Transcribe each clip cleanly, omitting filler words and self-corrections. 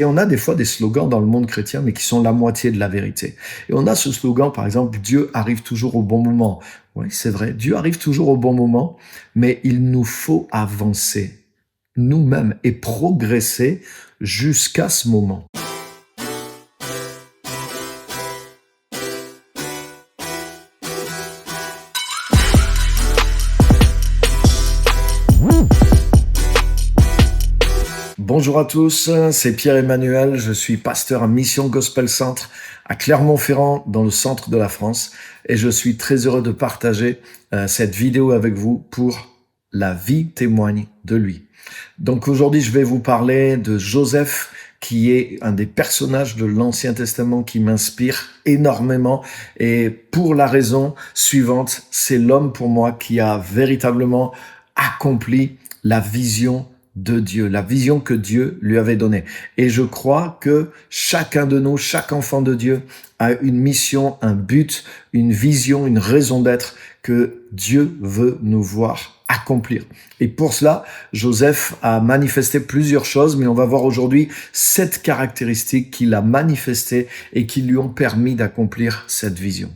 Et on a des fois des slogans dans le monde chrétien, mais qui sont la moitié de la vérité. Et on a ce slogan, par exemple, Dieu arrive toujours au bon moment. Oui, c'est vrai, Dieu arrive toujours au bon moment, mais il nous faut avancer nous-mêmes et progresser jusqu'à ce moment. Bonjour à tous, c'est Pierre-Emmanuel, je suis pasteur à Mission Gospel Centre à Clermont-Ferrand dans le centre de la France et je suis très heureux de partager cette vidéo avec vous pour La vie témoigne de lui. Donc aujourd'hui je vais vous parler de Joseph qui est un des personnages de l'Ancien Testament qui m'inspire énormément et pour la raison suivante, c'est l'homme pour moi qui a véritablement accompli la vision de Dieu, la vision que Dieu lui avait donnée. Et je crois que chacun de nous, chaque enfant de Dieu a une mission, un but, une vision, une raison d'être que Dieu veut nous voir accomplir. Et pour cela, Joseph a manifesté plusieurs choses, mais on va voir aujourd'hui 7 caractéristiques qu'il a manifestées et qui lui ont permis d'accomplir cette vision.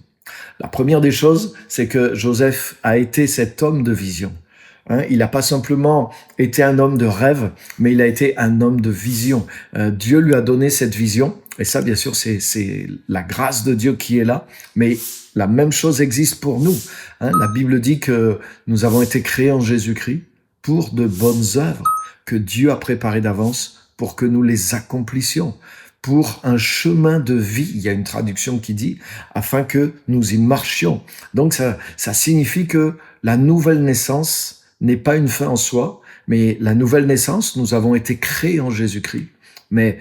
La première des choses, c'est que Joseph a été cet homme de vision. Il n'a pas simplement été un homme de rêve, mais il a été un homme de vision. Dieu lui a donné cette vision, et ça, bien sûr, c'est la grâce de Dieu qui est là, mais la même chose existe pour nous. La Bible dit que nous avons été créés en Jésus-Christ pour de bonnes œuvres que Dieu a préparées d'avance pour que nous les accomplissions. Pour un chemin de vie, il y a une traduction qui dit, afin que nous y marchions. Donc ça signifie que la nouvelle naissance n'est pas une fin en soi, mais la nouvelle naissance, nous avons été créés en Jésus-Christ, mais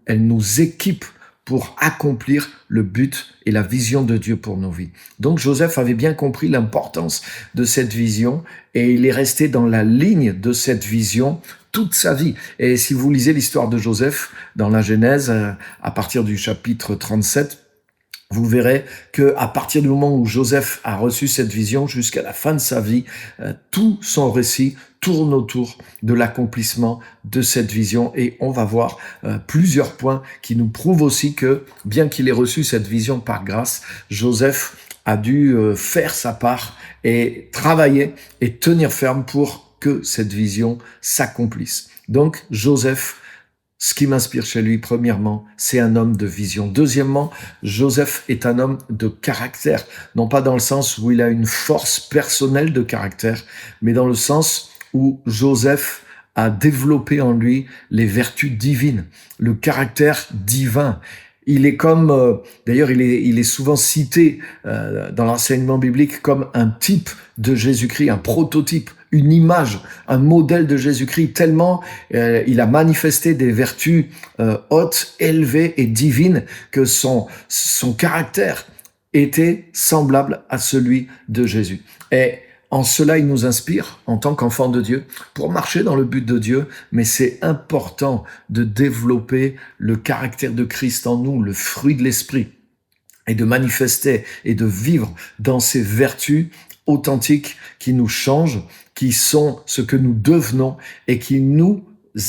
elle nous équipe pour accomplir le but et la vision de Dieu pour nos vies. Donc Joseph avait bien compris l'importance de cette vision et il est resté dans la ligne de cette vision toute sa vie. Et si vous lisez l'histoire de Joseph dans la Genèse, à partir du chapitre 37, vous verrez que à partir du moment où Joseph a reçu cette vision jusqu'à la fin de sa vie, tout son récit tourne autour de l'accomplissement de cette vision et on va voir plusieurs points qui nous prouvent aussi que bien qu'il ait reçu cette vision par grâce, Joseph a dû faire sa part et travailler et tenir ferme pour que cette vision s'accomplisse. Donc Joseph, ce qui m'inspire chez lui, premièrement, c'est un homme de vision. Deuxièmement, Joseph est un homme de caractère. Non pas dans le sens où il a une force personnelle de caractère, mais dans le sens où Joseph a développé en lui les vertus divines, le caractère divin. Il est comme, d'ailleurs, il est souvent cité dans l'enseignement biblique comme un type de Jésus-Christ, un prototype, une image, un modèle de Jésus-Christ, tellement il a manifesté des vertus hautes, élevées et divines que son caractère était semblable à celui de Jésus. Et en cela, il nous inspire en tant qu'enfants de Dieu pour marcher dans le but de Dieu, mais c'est important de développer le caractère de Christ en nous, le fruit de l'esprit, et de manifester et de vivre dans ces vertus authentiques qui nous changent, qui sont ce que nous devenons et qui nous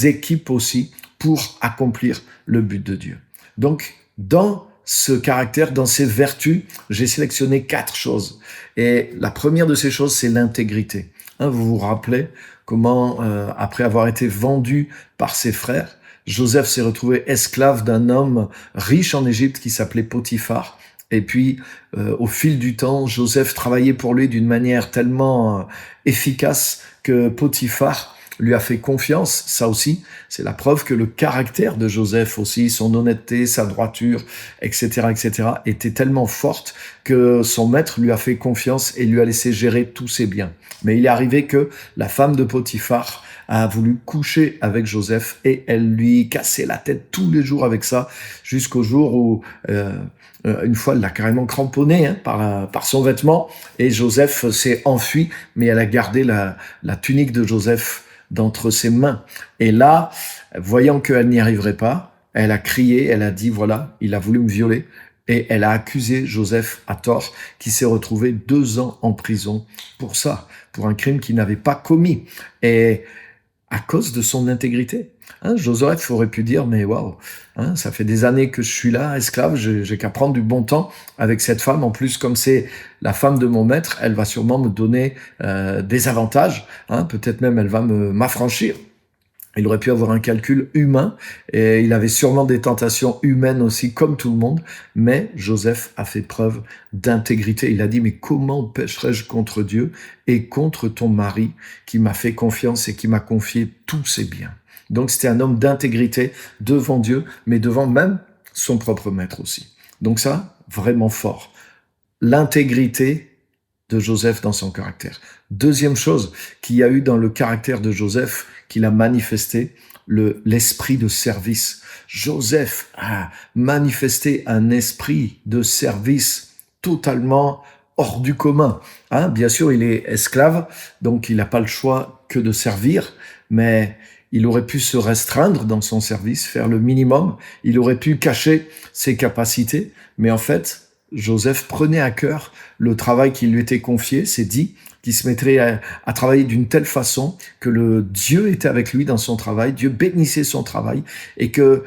équipent aussi pour accomplir le but de Dieu. Donc, dans ce caractère, dans ces vertus, j'ai sélectionné 4 choses. Et la première de ces choses, c'est l'intégrité. Vous vous rappelez comment, après avoir été vendu par ses frères, Joseph s'est retrouvé esclave d'un homme riche en Égypte qui s'appelait Potiphar. Et puis, au fil du temps, Joseph travaillait pour lui d'une manière tellement efficace que Potiphar lui a fait confiance. Ça aussi, c'est la preuve que le caractère de Joseph aussi, son honnêteté, sa droiture, etc., était tellement forte que son maître lui a fait confiance et lui a laissé gérer tous ses biens. Mais il est arrivé que la femme de Potiphar a voulu coucher avec Joseph et elle lui cassait la tête tous les jours avec ça, jusqu'au jour où une fois elle l'a carrément cramponné par son vêtement et Joseph s'est enfui, mais elle a gardé la tunique de Joseph d'entre ses mains. Et là, voyant qu'elle n'y arriverait pas, elle a crié, elle a dit voilà, il a voulu me violer. Et elle a accusé Joseph à tort, qui s'est retrouvé 2 ans en prison pour ça, pour un crime qu'il n'avait pas commis. Et à cause de son intégrité. Hein, Joseph aurait pu dire, mais waouh, hein, ça fait des années que je suis là, esclave, j'ai qu'à prendre du bon temps avec cette femme. En plus, comme c'est la femme de mon maître, elle va sûrement me donner des avantages. Hein, peut-être même elle va m'affranchir. Il aurait pu avoir un calcul humain et il avait sûrement des tentations humaines aussi, comme tout le monde. Mais Joseph a fait preuve d'intégrité. Il a dit, mais comment pécherais-je contre Dieu et contre ton mari qui m'a fait confiance et qui m'a confié tous ses biens? Donc c'était un homme d'intégrité devant Dieu, mais devant même son propre maître aussi. Donc ça, vraiment fort. L'intégrité de Joseph dans son caractère. Deuxième chose qu'il y a eu dans le caractère de Joseph, qu'il a manifesté, l'esprit de service. Joseph a manifesté un esprit de service totalement hors du commun. Hein, bien sûr, il est esclave, donc il n'a pas le choix que de servir, mais il aurait pu se restreindre dans son service, faire le minimum, il aurait pu cacher ses capacités, mais en fait, Joseph prenait à cœur le travail qui lui était confié, c'est dit, qu'il se mettrait à travailler d'une telle façon que le Dieu était avec lui dans son travail, Dieu bénissait son travail et que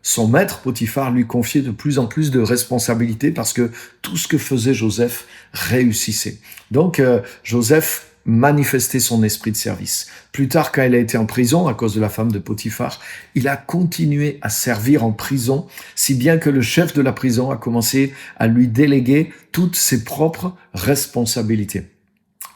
son maître Potiphar lui confiait de plus en plus de responsabilités parce que tout ce que faisait Joseph réussissait. Donc Joseph manifestait son esprit de service. Plus tard, quand il a été en prison à cause de la femme de Potiphar, il a continué à servir en prison, si bien que le chef de la prison a commencé à lui déléguer toutes ses propres responsabilités.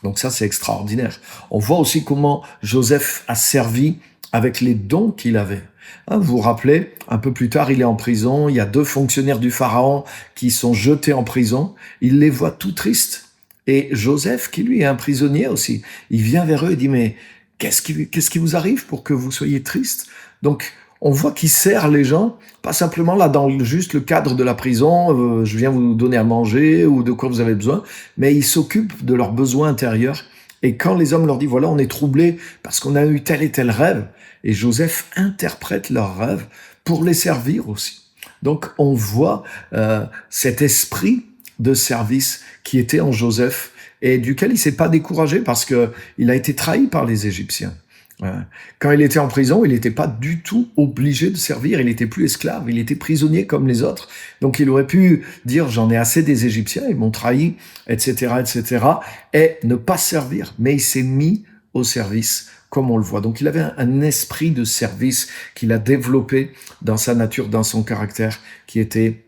Donc ça, c'est extraordinaire. On voit aussi comment Joseph a servi avec les dons qu'il avait. Hein, vous vous rappelez, un peu plus tard, il est en prison, il y a 2 fonctionnaires du Pharaon qui sont jetés en prison, il les voit tout tristes. Et Joseph, qui lui est un prisonnier aussi, il vient vers eux et dit, mais qu'est-ce qui vous arrive pour que vous soyez tristes? Donc, on voit qu'il sert les gens, pas simplement là dans juste le cadre de la prison, je viens vous donner à manger ou de quoi vous avez besoin, mais il s'occupe de leurs besoins intérieurs. Et quand les hommes leur disent, voilà, on est troublés parce qu'on a eu tel et tel rêve, et Joseph interprète leurs rêves pour les servir aussi. Donc, on voit cet esprit de service qui était en Joseph et duquel il s'est pas découragé parce que il a été trahi par les Égyptiens. Quand il était en prison, il n'était pas du tout obligé de servir, il n'était plus esclave, il était prisonnier comme les autres. Donc il aurait pu dire j'en ai assez des Égyptiens, ils m'ont trahi, etc., etc., et ne pas servir. Mais il s'est mis au service comme on le voit. Donc il avait un esprit de service qu'il a développé dans sa nature, dans son caractère, qui était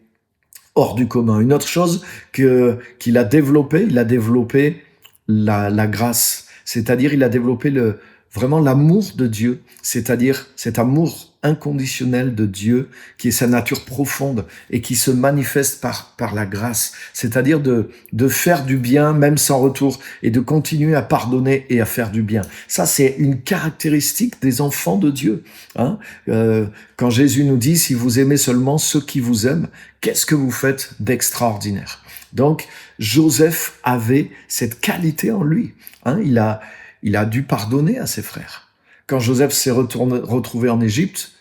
hors du commun. Une autre chose qu'il a développé, il a développé la grâce, c'est-à-dire il a développé vraiment l'amour de Dieu, c'est-à-dire cet amour inconditionnel de Dieu qui est sa nature profonde et qui se manifeste par la grâce, c'est-à-dire de faire du bien même sans retour et de continuer à pardonner et à faire du bien. Ça, c'est une caractéristique des enfants de Dieu. Hein, quand Jésus nous dit, si vous aimez seulement ceux qui vous aiment, qu'est-ce que vous faites d'extraordinaire? Donc, Joseph avait cette qualité en lui. Hein, il a dû pardonner à ses frères. Quand Joseph s'est retrouvé en Égypte,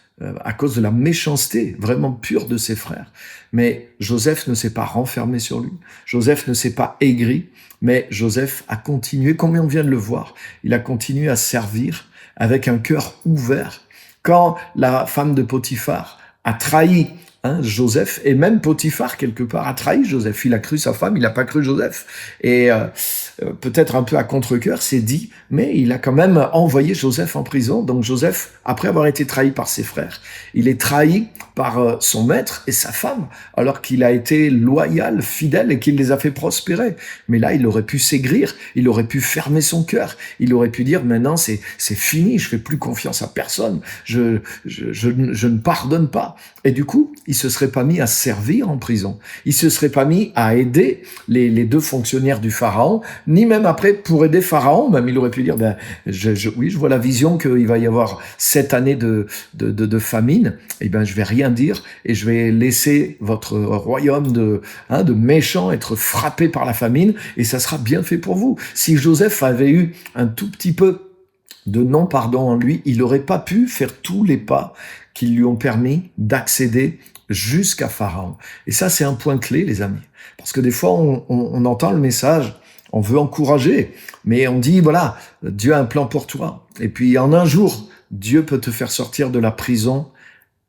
à cause de la méchanceté vraiment pure de ses frères, mais Joseph ne s'est pas renfermé sur lui. Joseph ne s'est pas aigri, mais Joseph a continué, comme on vient de le voir, il a continué à servir avec un cœur ouvert. Quand la femme de Potiphar a trahi Joseph, et même Potiphar, quelque part, a trahi Joseph. Il a cru sa femme, il n'a pas cru Joseph. Et peut-être un peu à contre-cœur, c'est dit, mais il a quand même envoyé Joseph en prison. Donc Joseph, après avoir été trahi par ses frères, il est trahi par son maître et sa femme, alors qu'il a été loyal, fidèle et qu'il les a fait prospérer. Mais là, il aurait pu s'aigrir, il aurait pu fermer son cœur, il aurait pu dire, maintenant c'est fini, je fais plus confiance à personne, je ne pardonne pas. Et du coup, il se serait pas mis à servir en prison. Il se serait pas mis à aider les 2 fonctionnaires du Pharaon, ni même après pour aider Pharaon. Même il aurait pu dire, oui, je vois la vision qu'il va y avoir 7 années de famine. Eh ben, je vais rien dire et je vais laisser votre royaume de méchants être frappé par la famine et ça sera bien fait pour vous. Si Joseph avait eu un tout petit peu de non-pardon en lui, il n'aurait pas pu faire tous les pas qui lui ont permis d'accéder jusqu'à Pharaon. Et ça, c'est un point clé, les amis. Parce que des fois, on entend le message, on veut encourager, mais on dit, voilà, Dieu a un plan pour toi. Et puis, en un jour, Dieu peut te faire sortir de la prison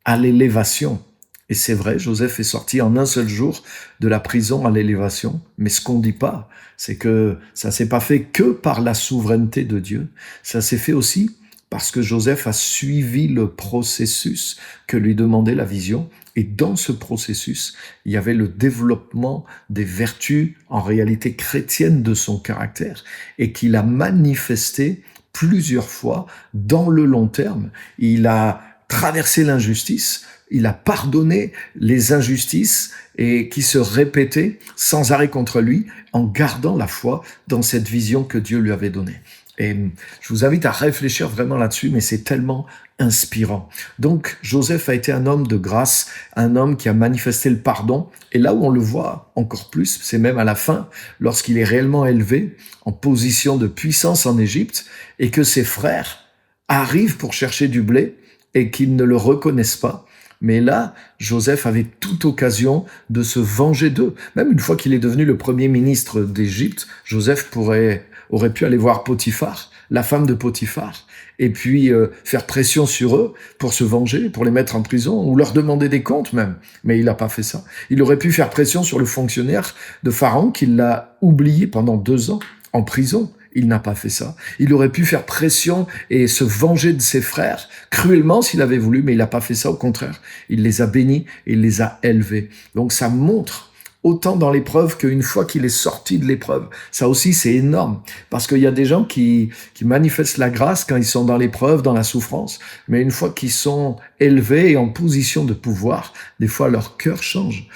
à l'élévation. Et c'est vrai, Joseph est sorti en un seul jour de la prison à l'élévation. Mais ce qu'on ne dit pas, c'est que ça s'est pas fait que par la souveraineté de Dieu. Ça s'est fait aussi parce que Joseph a suivi le processus que lui demandait la vision. Et dans ce processus, il y avait le développement des vertus en réalité chrétiennes de son caractère et qu'il a manifesté plusieurs fois dans le long terme. Il a traversé l'injustice, il a pardonné les injustices et qui se répétaient sans arrêt contre lui en gardant la foi dans cette vision que Dieu lui avait donnée. Et je vous invite à réfléchir vraiment là-dessus, mais c'est tellement inspirant. Donc, Joseph a été un homme de grâce, un homme qui a manifesté le pardon. Et là où on le voit encore plus, c'est même à la fin, lorsqu'il est réellement élevé en position de puissance en Égypte et que ses frères arrivent pour chercher du blé et qu'ils ne le reconnaissent pas. Mais là, Joseph avait toute occasion de se venger d'eux. Même une fois qu'il est devenu le premier ministre d'Égypte, Joseph aurait pu aller voir Potiphar, la femme de Potiphar, et puis faire pression sur eux pour se venger, pour les mettre en prison, ou leur demander des comptes même. Mais il n'a pas fait ça. Il aurait pu faire pression sur le fonctionnaire de Pharaon qui l'a oublié pendant 2 ans en prison. Il n'a pas fait ça. Il aurait pu faire pression et se venger de ses frères cruellement s'il avait voulu, mais il n'a pas fait ça. Au contraire, il les a bénis et il les a élevés. Donc ça montre autant dans l'épreuve qu'une fois qu'il est sorti de l'épreuve. Ça aussi, c'est énorme. Parce qu'il y a des gens qui manifestent la grâce quand ils sont dans l'épreuve, dans la souffrance. Mais une fois qu'ils sont élevés et en position de pouvoir, des fois leur cœur change.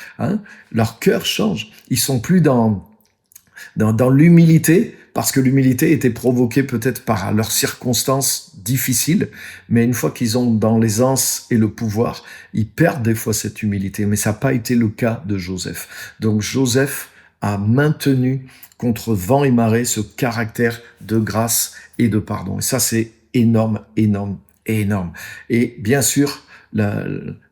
Leur cœur change. Ils sont plus dans l'humilité, parce que l'humilité était provoquée peut-être par leurs circonstances difficiles, mais une fois qu'ils ont dans l'aisance et le pouvoir, ils perdent des fois cette humilité. Mais ça n'a pas été le cas de Joseph. Donc Joseph a maintenu contre vent et marée ce caractère de grâce et de pardon. Et ça, c'est énorme, énorme, énorme. Et bien sûr, la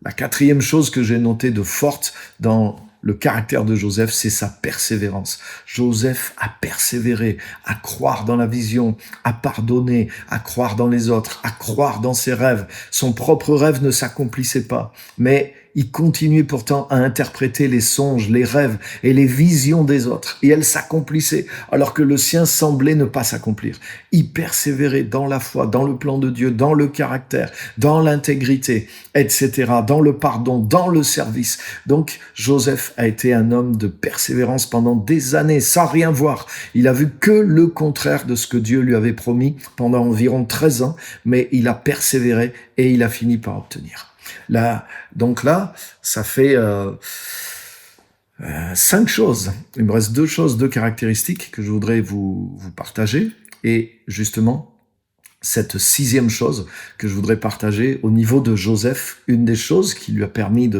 4e chose que j'ai notée de forte dans le caractère de Joseph, c'est sa persévérance. Joseph a persévéré à croire dans la vision, à pardonner, à croire dans les autres, à croire dans ses rêves. Son propre rêve ne s'accomplissait pas, mais il continuait pourtant à interpréter les songes, les rêves et les visions des autres. Et elles s'accomplissaient alors que le sien semblait ne pas s'accomplir. Il persévérait dans la foi, dans le plan de Dieu, dans le caractère, dans l'intégrité, etc., dans le pardon, dans le service. Donc, Joseph a été un homme de persévérance pendant des années, sans rien voir. Il a vu que le contraire de ce que Dieu lui avait promis pendant environ 13 ans, mais il a persévéré et il a fini par obtenir. Donc là, ça fait 5 choses. Il me reste 2 choses, 2 caractéristiques que je voudrais vous partager. Et justement, cette 6e chose que je voudrais partager au niveau de Joseph, une des choses qui lui a permis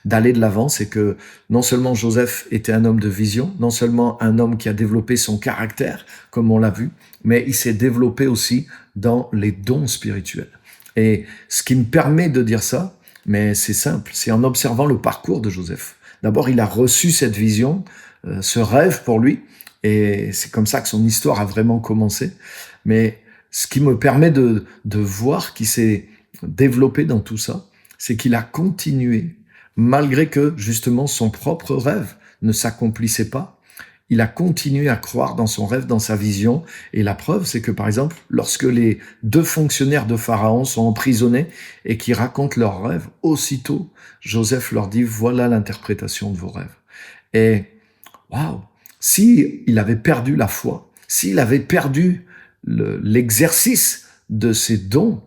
d'aller de l'avant, c'est que non seulement Joseph était un homme de vision, non seulement un homme qui a développé son caractère, comme on l'a vu, mais il s'est développé aussi dans les dons spirituels. Et ce qui me permet de dire ça, mais c'est simple, c'est en observant le parcours de Joseph. D'abord, il a reçu cette vision, ce rêve pour lui, et c'est comme ça que son histoire a vraiment commencé. Mais ce qui me permet de voir qu'il s'est développé dans tout ça, c'est qu'il a continué, malgré que justement son propre rêve ne s'accomplissait pas. Il a continué à croire dans son rêve, dans sa vision. Et la preuve, c'est que, par exemple, lorsque les 2 fonctionnaires de Pharaon sont emprisonnés et qui racontent leurs rêves, aussitôt, Joseph leur dit, voilà l'interprétation de vos rêves. Et, waouh, s'il avait perdu la foi, s'il avait perdu l'exercice de ses dons,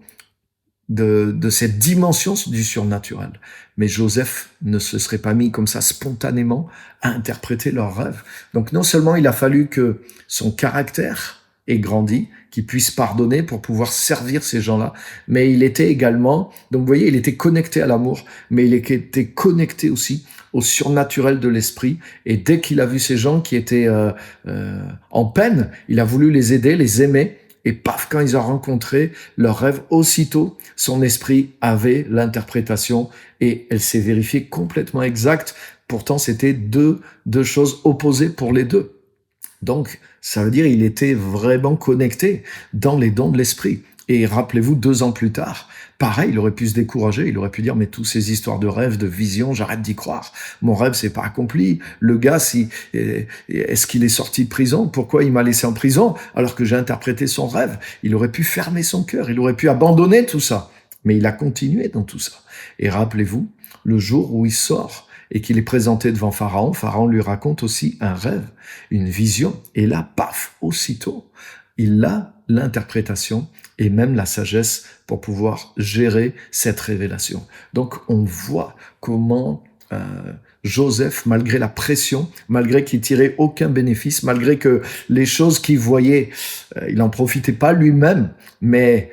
de cette dimension du surnaturel. Mais Joseph ne se serait pas mis comme ça spontanément à interpréter leurs rêves. Donc non seulement il a fallu que son caractère ait grandi, qu'il puisse pardonner pour pouvoir servir ces gens-là, mais il était également, donc vous voyez, il était connecté à l'amour, mais il était connecté aussi au surnaturel de l'esprit. Et dès qu'il a vu ces gens qui étaient en peine, il a voulu les aider, les aimer. Et paf, quand ils ont rencontré leur rêve, aussitôt, son esprit avait l'interprétation et elle s'est vérifiée complètement exacte. Pourtant, c'était deux choses opposées pour les deux. Donc, ça veut dire qu'il était vraiment connecté dans les dons de l'esprit. Et rappelez-vous, 2 ans plus tard, pareil, il aurait pu se décourager, il aurait pu dire, mais toutes ces histoires de rêves, de visions, j'arrête d'y croire. Mon rêve, c'est pas accompli. Le gars, est-ce qu'il est sorti de prison? Pourquoi il m'a laissé en prison alors que j'ai interprété son rêve? Il aurait pu fermer son cœur, il aurait pu abandonner tout ça. Mais il a continué dans tout ça. Et rappelez-vous, le jour où il sort et qu'il est présenté devant Pharaon, Pharaon lui raconte aussi un rêve, une vision. Et là, paf, aussitôt, il a l'interprétation et même la sagesse pour pouvoir gérer cette révélation. Donc, on voit comment Joseph, malgré la pression, malgré qu'il tirait aucun bénéfice, malgré que les choses qu'il voyait, il n'en profitait pas lui-même, mais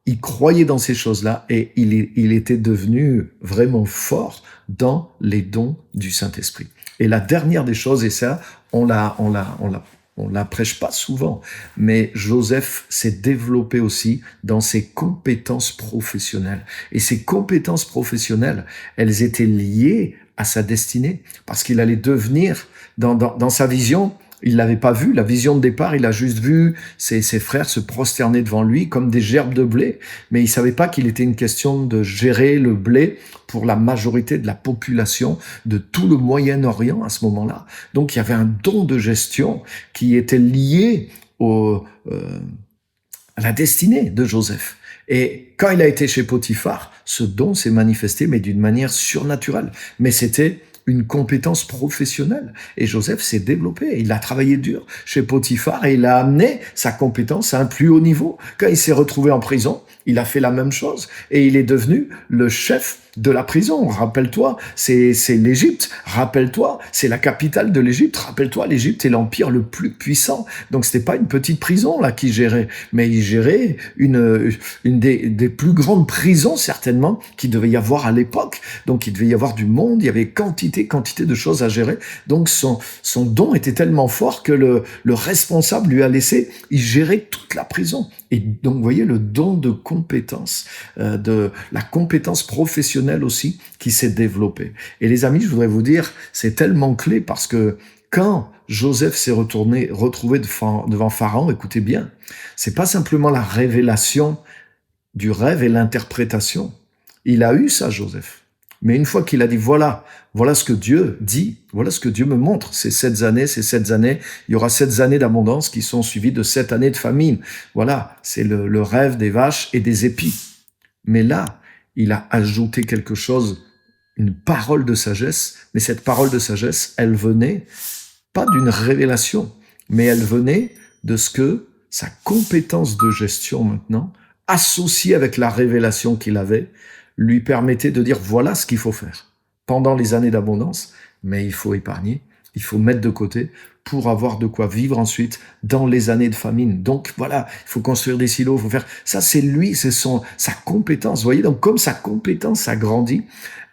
il croyait dans ces choses-là et il était devenu vraiment fort dans les dons du Saint-Esprit. Et la dernière des choses, et ça, on la prêche pas souvent, mais Joseph s'est développé aussi dans ses compétences professionnelles. Et ces compétences professionnelles, elles étaient liées à sa destinée, parce qu'il allait devenir, dans sa vision, il l'avait pas vu, la vision de départ, il a juste vu ses frères se prosterner devant lui comme des gerbes de blé, mais il savait pas qu'il était une question de gérer le blé pour la majorité de la population de tout le Moyen-Orient à ce moment-là. Donc il y avait un don de gestion qui était lié à la destinée de Joseph. Et quand il a été chez Potiphar, ce don s'est manifesté, mais d'une manière surnaturelle. Mais c'était une compétence professionnelle. Et Joseph s'est développé. Il a travaillé dur chez Potiphar et il a amené sa compétence à un plus haut niveau. Quand il s'est retrouvé en prison, il a fait la même chose et il est devenu le chef de la prison. Rappelle-toi, c'est l'Égypte. Rappelle-toi, c'est la capitale de l'Égypte. Rappelle-toi, l'Égypte est l'empire le plus puissant. Donc c'était pas une petite prison là qu'il gérait, mais il gérait une des plus grandes prisons certainement qu'il devait y avoir à l'époque. Donc il devait y avoir du monde, il y avait quantité de choses à gérer. Donc son don était tellement fort que le responsable lui a laissé y gérer toute la prison. Et donc, vous voyez, le don de compétence, de la compétence professionnelle aussi qui s'est développée. Et les amis, je voudrais vous dire, c'est tellement clé parce que quand Joseph s'est retrouvé devant Pharaon, écoutez bien, c'est pas simplement la révélation du rêve et l'interprétation. Il a eu ça, Joseph. Mais une fois qu'il a dit, voilà ce que Dieu dit, voilà ce que Dieu me montre, ces 7 années, il y aura 7 années d'abondance qui sont suivies de 7 années de famine. Voilà, c'est le rêve des vaches et des épis. Mais là, il a ajouté quelque chose, une parole de sagesse, mais cette parole de sagesse, elle venait pas d'une révélation, mais elle venait de ce que sa compétence de gestion maintenant, associée avec la révélation qu'il avait, lui permettait de dire voilà ce qu'il faut faire pendant les années d'abondance, mais il faut épargner, il faut mettre de côté pour avoir de quoi vivre ensuite dans les années de famine. Donc voilà, il faut construire des silos, il faut faire ça. C'est lui, c'est sa compétence. Vous voyez, donc comme sa compétence a grandi,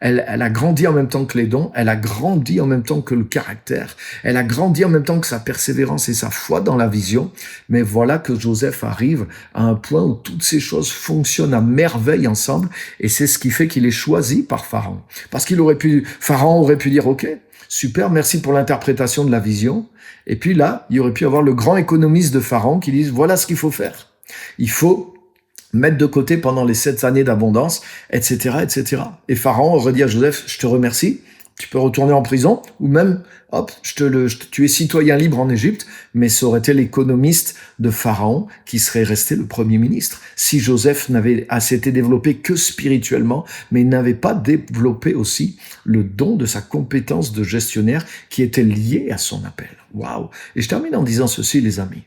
elle a grandi en même temps que les dons, elle a grandi en même temps que le caractère, elle a grandi en même temps que sa persévérance et sa foi dans la vision. Mais voilà que Joseph arrive à un point où toutes ces choses fonctionnent à merveille ensemble, et c'est ce qui fait qu'il est choisi par Pharaon. Parce Pharaon aurait pu dire, OK, super, merci pour l'interprétation de la vision. Et puis là, il aurait pu avoir le grand économiste de Pharaon qui dise, voilà ce qu'il faut faire. Il faut mettre de côté pendant les 7 années d'abondance, etc., etc. Et Pharaon aurait dit à Joseph, je te remercie, tu peux retourner en prison, ou même, hop, tu es citoyen libre en Égypte, mais ça aurait été l'économiste de Pharaon qui serait resté le premier ministre. Si Joseph s'était développé que spirituellement, mais il n'avait pas développé aussi le don de sa compétence de gestionnaire qui était lié à son appel. Waouh! Et je termine en disant ceci, les amis.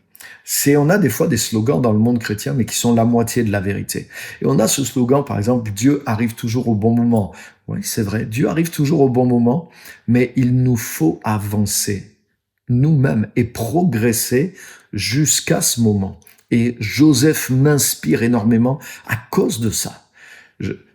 On a des fois des slogans dans le monde chrétien, mais qui sont la moitié de la vérité. Et on a ce slogan, par exemple, Dieu arrive toujours au bon moment. Oui, c'est vrai, Dieu arrive toujours au bon moment, mais il nous faut avancer nous-mêmes et progresser jusqu'à ce moment. Et Joseph m'inspire énormément à cause de ça.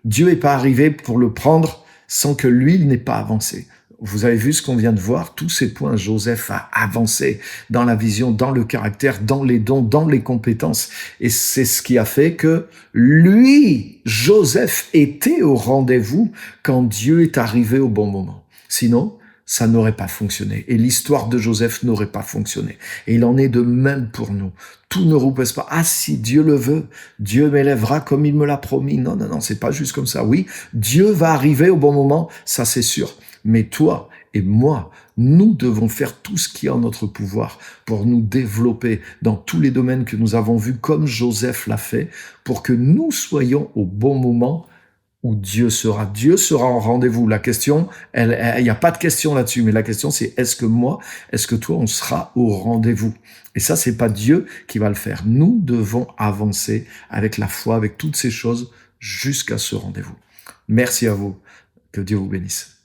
Dieu n'est pas arrivé pour le prendre sans que lui, il n'ait pas avancé. Vous avez vu ce qu'on vient de voir, tous ces points, Joseph a avancé dans la vision, dans le caractère, dans les dons, dans les compétences. Et c'est ce qui a fait que lui, Joseph, était au rendez-vous quand Dieu est arrivé au bon moment. Sinon, ça n'aurait pas fonctionné. Et l'histoire de Joseph n'aurait pas fonctionné. Et il en est de même pour nous. Tout ne repose pas. Ah, si Dieu le veut, Dieu m'élèvera comme il me l'a promis. Non, non, non, c'est pas juste comme ça. Oui, Dieu va arriver au bon moment, ça c'est sûr. Mais toi et moi, nous devons faire tout ce qui est en notre pouvoir pour nous développer dans tous les domaines que nous avons vus, comme Joseph l'a fait, pour que nous soyons au bon moment où Dieu sera. Dieu sera en rendez-vous. La question, il n'y a pas de question là-dessus, mais la question c'est est-ce que moi, est-ce que toi, on sera au rendez-vous? Et ça, c'est pas Dieu qui va le faire. Nous devons avancer avec la foi, avec toutes ces choses jusqu'à ce rendez-vous. Merci à vous. Que Dieu vous bénisse.